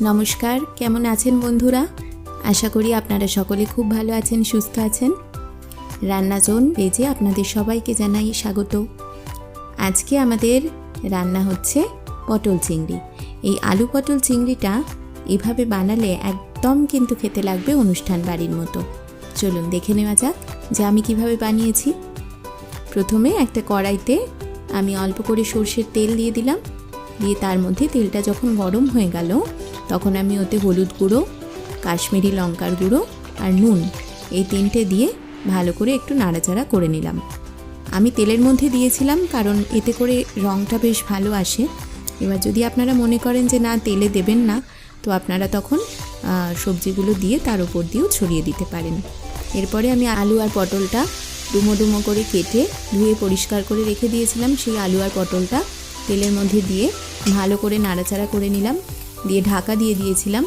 নমস্কার, কেমন আছেন বন্ধুরা? আশা করি আপনারা সকলে খুব ভালো আছেন, সুস্থ আছেন। রান্না জোন পেজে আপনাদের সবাইকে জানাই স্বাগত। আজকে আমাদের রান্না হচ্ছে পটল চিংড়ি। এই আলু পটল চিংড়িটা এভাবে বানালে একদম কিন্তু খেতে লাগবে অনুষ্ঠান বাড়ির মতো। চলুন দেখে নেওয়া যাক যে আমি কিভাবে বানিয়েছি। প্রথমে একটা কড়াইতে আমি অল্প করে সর্ষের তেল দিয়ে দিলাম। দিয়ে তার মধ্যে তেলটা যখন গরম হয়ে গেল তখন আমি ওতে হলুদ গুঁড়ো, কাশ্মীরি লঙ্কার গুঁড়ো আর নুন এই তিনটে দিয়ে ভালো করে একটু নাড়াচাড়া করে নিলাম। আমি তেলের মধ্যে দিয়েছিলাম কারণ এতে করে রঙটা বেশ ভালো আসে। এবার যদি আপনারা মনে করেন যে না তেলে দেবেন না, তো আপনারা তখন সবজিগুলো দিয়ে তার উপর দিয়েও ছড়িয়ে দিতে পারেন। এরপরে আমি আলু আর পটলটা ডুমো ডুমো করে কেটে ধুয়ে পরিষ্কার করে রেখে দিয়েছিলাম। সেই আলু আর পটলটা তেলের মধ্যে দিয়ে ভালো করে নাড়াচাড়া করে নিলাম। দিয়ে ঢাকা দিয়ে দিয়েছিলাম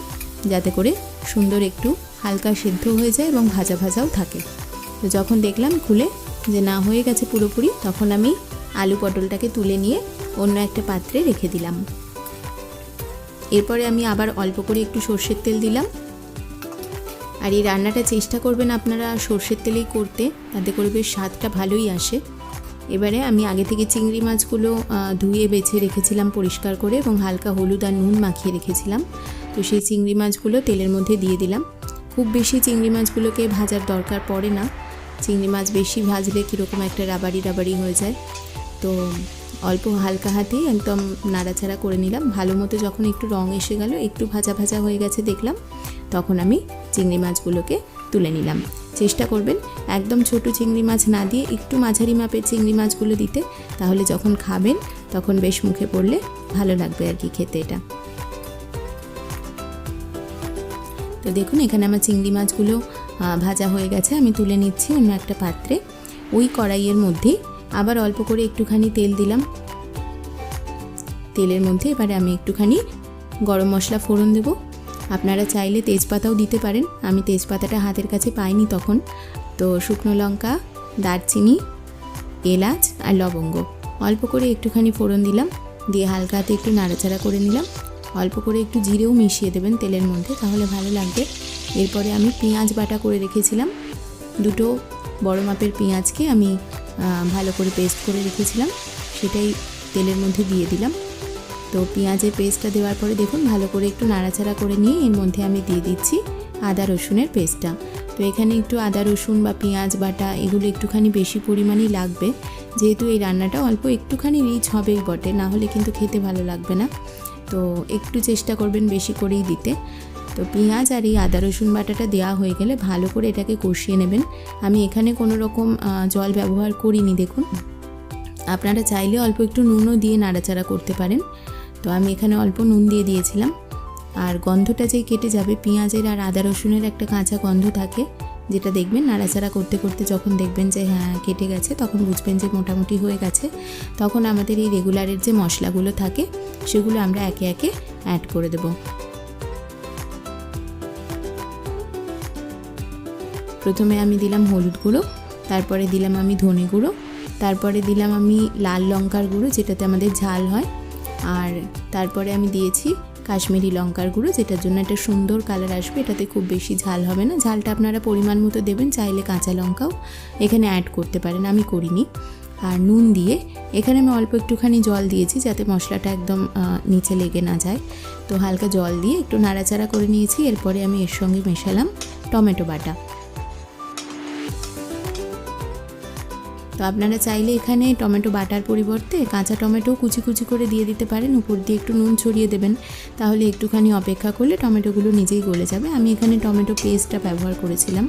যাতে করে সুন্দর একটু হালকা সিদ্ধ হয়ে যায় এবং ভাজা ভাজাও থাকে। তো যখন দেখলাম খুলে যে না হয়ে গেছে পুরোপুরি, তখন আমি আলু পটলটাকে তুলে নিয়ে অন্য একটা পাত্রে রেখে দিলাম। এরপরে আমি আবার অল্প করে একটু সর্ষের তেল দিলাম। আর এই রান্নাটা চেষ্টা করবেন আপনারা সর্ষের তেলেই করতে, তাতে করে বেশ স্বাদটা ভালোই আসে। এবারে আমি আগে থেকে চিংড়ি মাছগুলো ধুয়ে বেছে রেখেছিলাম পরিষ্কার করে এবং হালকা হলুদ আর নুন মাখিয়ে রেখেছিলাম। তো সেই চিংড়ি মাছগুলো তেলের মধ্যে দিয়ে দিলাম। খুব বেশি চিংড়ি মাছগুলোকে ভাজার দরকার পড়ে না। চিংড়ি মাছ বেশি ভাজলে কীরকম একটা রাবারি রাবারি হয়ে যায়। তো অল্প হালকা হাতেই একদম নাড়াচাড়া করে নিলাম। ভালো মতো যখন একটু রং এসে গেল, একটু ভাজা ভাজা হয়ে গেছে দেখলাম, তখন আমি চিংড়ি মাছগুলোকে তুলে নিলাম। চেষ্টা করবেন একদম ছোট চিংড়ি মাছ না দিয়ে একটু মাঝারি মাপের চিংড়ি মাছগুলো দিতে, তাহলে যখন খাবেন তখন বেশ মুখে পড়লে ভালো লাগবে আর কি খেতে এটা। তো দেখুন এখানে আমার চিংড়ি মাছগুলো ভাজা হয়ে গেছে, আমি তুলে নিচ্ছি অন্য একটা পাত্রে। ওই কড়াইয়ের মধ্যে আবার অল্প করে একটুখানি তেল দিলাম। তেলের মধ্যে এবারে আমি একটুখানি গরম মশলা ফোড়ন দেবো। আপনারা চাইলে তেজপাতাও দিতে পারেন, আমি তেজপাতাটা হাতের কাছে পাইনি তখন। তো শুকনো লঙ্কা, দারচিনি, এলাচ আর লবঙ্গ অল্প করে একটুখানি ফোড়ন দিলাম। দিয়ে হালকা হাতে একটু নাড়াচাড়া করে নিলাম। অল্প করে একটু জিরেও মিশিয়ে দেবেন তেলের মধ্যে, তাহলে ভালো লাগবে। এরপরে আমি পেঁয়াজ বাটা করে রেখেছিলাম, দুটো বড় মাপের পেঁয়াজকে আমি ভালো করে পেস্ট করে রেখেছিলাম, সেটাই তেলের মধ্যে দিয়ে দিলাম। তো পেঁয়াজের পেস্টটা দেওয়ার পরে দেখুন ভালো করে একটু নাড়াচাড়া করে নিয়ে এর মধ্যে আমি দিয়ে দিচ্ছি আদা রসুনের পেস্টটা। তো এখানে একটু আদা রসুন বা পেঁয়াজ বাটা এগুলো একটুখানি বেশি পরিমাণেই লাগবে, যেহেতু এই রান্নাটা অল্প একটুখানি রিচ হবেই বটে, না হলে কিন্তু খেতে ভালো লাগবে না। তো একটু চেষ্টা করবেন বেশি করেই দিতে। তো পেঁয়াজ আর এই আদা রসুন বাটাটা দেওয়া হয়ে গেলে ভালো করে এটাকে কষিয়ে নেবেন। আমি এখানে কোনো রকম জল ব্যবহার করিনি। দেখুন আপনারা চাইলে অল্প একটু নুনও দিয়ে নাড়াচাড়া করতে পারেন। তো আমি এখানে অল্প নুন দিয়ে দিয়েছিলাম। আর গন্ধটা যেই কেটে যাবে, পেঁয়াজের আর আদা রসুনের একটা কাঁচা গন্ধ থাকে, যেটা দেখবেন নাড়াচাড়া করতে করতে যখন দেখবেন যে হ্যাঁ কেটে গেছে, তখন বুঝবেন যে মোটামুটি হয়ে গেছে। তখন আমাদের এই রেগুলারের যে মশলাগুলো থাকে সেগুলো আমরা একে একে অ্যাড করে দেব। প্রথমে আমি দিলাম হলুদ গুঁড়ো, তারপরে দিলাম আমি ধনে গুঁড়ো, তারপরে দিলাম আমি লাল লঙ্কার গুঁড়ো যেটাতে আমাদের ঝাল হয়, আর তারপরে আমি দিয়েছি কাশ্মীরি লঙ্কার গুঁড়ো, যেটার জন্য একটা সুন্দর কালার আসবে। এটাতে খুব বেশি ঝাল হবে না, ঝালটা আপনারা পরিমাণ মতো দেবেন। চাইলে কাঁচা লঙ্কাও এখানে অ্যাড করতে পারেন, আমি করিনি। আর নুন দিয়ে এখানে আমি অল্প একটুখানি জল দিয়েছি যাতে মশলাটা একদম নিচে লেগে না যায়। তো হালকা জল দিয়ে একটু নাড়াচাড়া করে নিয়েছি। এরপরে আমি এর সঙ্গে মেশালাম টমেটো বাটা। তো আপনারা চাইলে এখানে টমেটো বাটার পরিবর্তে কাঁচা টমেটো কুচি কুচি করে দিয়ে দিতে পারেন, উপর দিয়ে একটু নুন ছড়িয়ে দেবেন, তাহলে একটুখানি অপেক্ষা করলে টমেটোগুলো নিজেই গলে যাবে। আমি এখানে টমেটো পেস্টটা ব্যবহার করেছিলাম।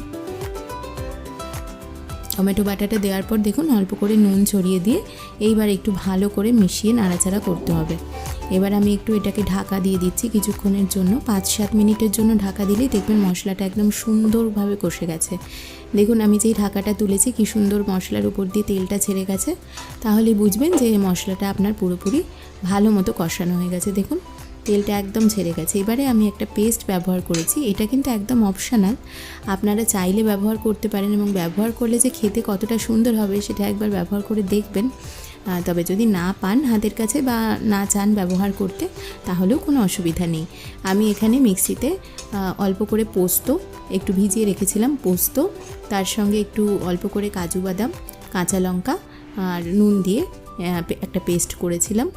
টমেটো বাটাটা দেওয়ার পর দেখুন অল্প করে নুন ছড়িয়ে দিয়ে এইবার একটু ভালো করে মিশিয়ে নাড়াচাড়া করতে হবে। এবার আমি একটু এটাকে ঢাকা দিয়ে দিচ্ছি কিছুক্ষণের জন্য, 5-7 মিনিটের জন্য ঢাকা দিলেই দেখবেন মশলাটা একদম সুন্দরভাবে কষে গেছে। দেখুন আমি যেই ঢাকাটা তুলেছি কি সুন্দর মশলার উপর দিয়ে তেলটা ছেড়ে গেছে, তাহলে বুঝবেন যে মশলাটা আপনার পুরোপুরি ভালো মতো কষানো হয়ে গেছে। দেখুন তেলটা একদম ছেড়ে গেছে। এবারে আমি একটা পেস্ট ব্যবহার করেছি, এটা কিন্তু একদম অপশনাল, আপনারা চাইলে ব্যবহার করতে পারেন এবং ব্যবহার করলে যে খেতে কতটা সুন্দর হবে সেটা একবার ব্যবহার করে দেখবেন। তবে যদি না পান হাতের কাছে বা না চান ব্যবহার করতে তাহলেও কোনো অসুবিধা নেই। আমি এখানে মিক্সিতে অল্প করে পোস্ত একটু ভিজিয়ে রেখেছিলাম, পোস্ত তার সঙ্গে একটু অল্প করে কাজু বাদাম, কাঁচা লঙ্কা আর নুন দিয়ে একটা পেস্ট করেছিলাম।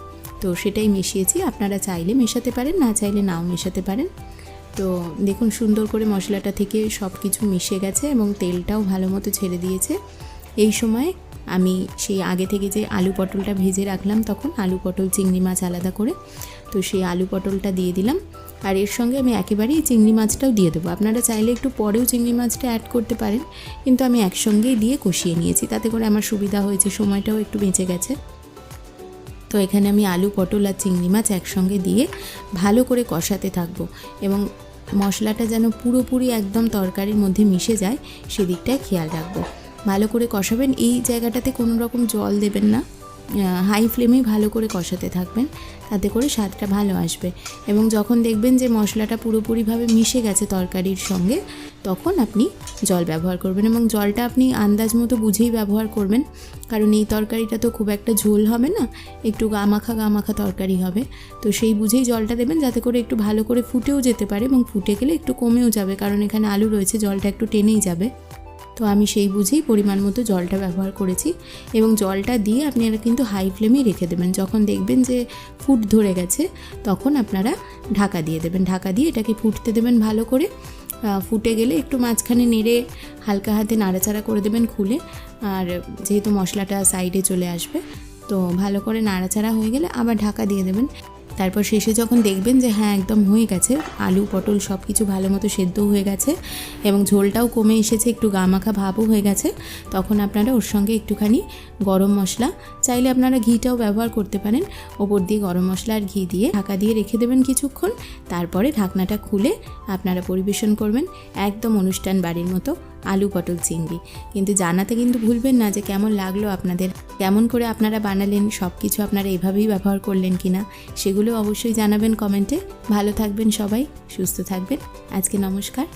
তো সেটাই মিশিয়েছি, আপনারা চাইলে মেশাতে পারেন, না চাইলে নাও মেশাতে পারেন। তো দেখুন সুন্দর করে মশলাটা থেকে সব কিছু মিশে গেছে এবং তেলটাও ভালো মতো ছেড়ে দিয়েছে। এই সময় আমি সেই আগে থেকে যে আলু পটলটা ভেজে রাখলাম, তখন আলু পটল চিংড়ি মাছ আলাদা করে, তো সেই আলু পটলটা দিয়ে দিলাম। আর এর সঙ্গে আমি একেবারেই চিংড়ি মাছটাও দিয়ে দেবো। আপনারা চাইলে একটু পরেও চিংড়ি মাছটা অ্যাড করতে পারেন, কিন্তু আমি একসঙ্গেই দিয়ে কষিয়ে নিয়েছি, তাতে করে আমার সুবিধা হয়েছে, সময়টাও একটু বেঁচে গেছে। তো এখানে আমি আলু পটল আর চিংড়ি মাছ একসঙ্গে দিয়ে ভালো করে কষাতে থাকবো এবং মশলাটা যেন পুরোপুরি একদম তরকারির মধ্যে মিশে যায় সেদিকটায় খেয়াল রাখবো। ভালো করে কষাবেন, এই জায়গাটাতে কোনো রকম জল দেবেন না, হাই ফ্লেমেই ভালো করে কষাতে থাকবেন, তাতে করে স্বাদটা ভালো আসবে। এবং যখন দেখবেন যে মশলাটা পুরোপুরিভাবে মিশে গেছে তরকারির সঙ্গে, তখন আপনি জল ব্যবহার করবেন এবং জলটা আপনি আন্দাজ মতো বুঝেই ব্যবহার করবেন, কারণ এই তরকারিটা তো খুব একটা ঝোল হবে না, একটু গামাখা তরকারি হবে। তো সেই বুঝেই জলটা দেবেন, যাতে করে একটু ভালো করে ফুটেও যেতে পারে এবং ফুটে গেলে একটু কমেও যাবে, কারণ এখানে আলু রয়েছে, জলটা একটু টেনেই যাবে। তো আমি সেই বুঝেই পরিমাণ মতো জলটা ব্যবহার করেছি এবং জলটা দিয়ে আপনারা কিন্তু হাই ফ্লেমেই রেখে দেবেন। যখন দেখবেন যে ফুট ধরে গেছে, তখন আপনারা ঢাকা দিয়ে দেবেন। ঢাকা দিয়ে এটাকে ফুটতে দেবেন ভালো করে। ফুটে গেলে একটু মাঝখানে নেড়ে হালকা হাতে নাড়াচাড়া করে দেবেন খুলে, আর যেহেতু মশলাটা সাইডে চলে আসবে, তো ভালো করে নাড়াচাড়া হয়ে গেলে আবার ঢাকা দিয়ে দেবেন। তারপর শেষে যখন দেখবেন যে হ্যাঁ একদম হয়ে গেছে, আলু পটল সব কিছু ভালো মতো সেদ্ধ হয়ে গেছে এবং ঝোলটাও কমে এসেছে, একটু গামাখা ভাবও হয়ে গেছে, তখন আপনারা ওর সঙ্গে একটুখানি গরম মশলা, চাইলে আপনারা ঘিটাও ব্যবহার করতে পারেন, ওপর দিয়ে গরম মশলা আর ঘি দিয়ে ঢাকা দিয়ে রেখে দেবেন কিছুক্ষণ। তারপরে ঢাকনাটা খুলে আপনারা পরিবেশন করবেন একদম অনুষ্ঠান বাড়ির মতো আলু পটল চিংড়ি। কিন্তু জানাতে কিন্তু ভুলবেন না যে কেমন লাগলো আপনাদের, কেমন করে আপনারা বানালেন, সব কিছু আপনারা এভাবেই ব্যবহার করলেন কিনা, সেগুলো অবশ্যই জানাবেন কমেন্টে। ভালো থাকবেন সবাই, সুস্থ থাকবেন। আজকে নমস্কার।